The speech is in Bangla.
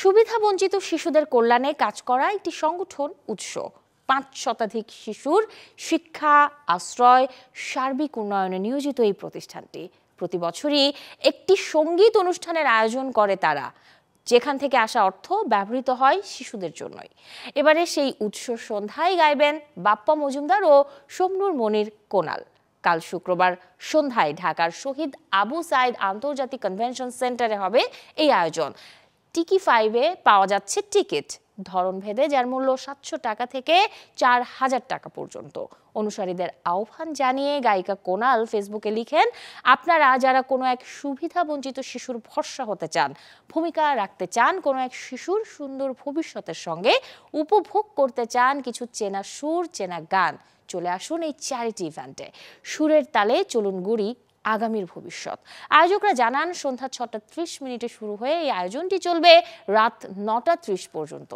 সুবিধাবঞ্চিত শিশুদের কল্যাণে কাজ করা একটি সংগঠন উৎস। ৫ শতাধিক শিশুর শিক্ষা, আশ্রয়, সার্বিক উন্নয়নে নিয়োজিত এই প্রতিষ্ঠানটি প্রতি বছরই একটি সঙ্গীত অনুষ্ঠানের আয়োজন করে তারা, যেখান থেকে আসা অর্থ ব্যবহৃত হয় শিশুদের জন্যই। এবারে সেই উৎস সন্ধ্যায় গাইবেন বাপ্পা মজুমদার ও শমনুর মনির কোনাল। কাল শুক্রবার সন্ধ্যায় ঢাকার শহীদ আবু সাইদ আন্তর্জাতিক কনভেনশন সেন্টারে হবে এই আয়োজন। টিকি 5-এ পাওয়া যাচ্ছে টিকিট, ধরনভেদে, যার মূল্য ৭০০ টাকা থেকে ৪,০০০ টাকা পর্যন্ত। অনুসারীদের আহ্বান জানিয়ে গায়িকা কোনাল ফেসবুকে লিখেন, আপনারা যারা কোনো এক সুবিধাবঞ্চিত শিশুর ভরসা হতে চান, ভূমিকা রাখতে চান কোনো এক শিশুর সুন্দর ভবিষ্যতের সঙ্গে, উপভোগ করতে চান কিছু চেনা সুর, চেনা গান, চলে আসুন এই চ্যারিটি ইভেন্টে। সুরের তালে চলুন গুড়ি আগামীর ভবিষ্যৎ। আয়োজকরা জানান, সন্ধ্যা ৬টা ৩০ মিনিটে শুরু হয়ে এই আয়োজনটি চলবে রাত ৯টা ৩০ পর্যন্ত।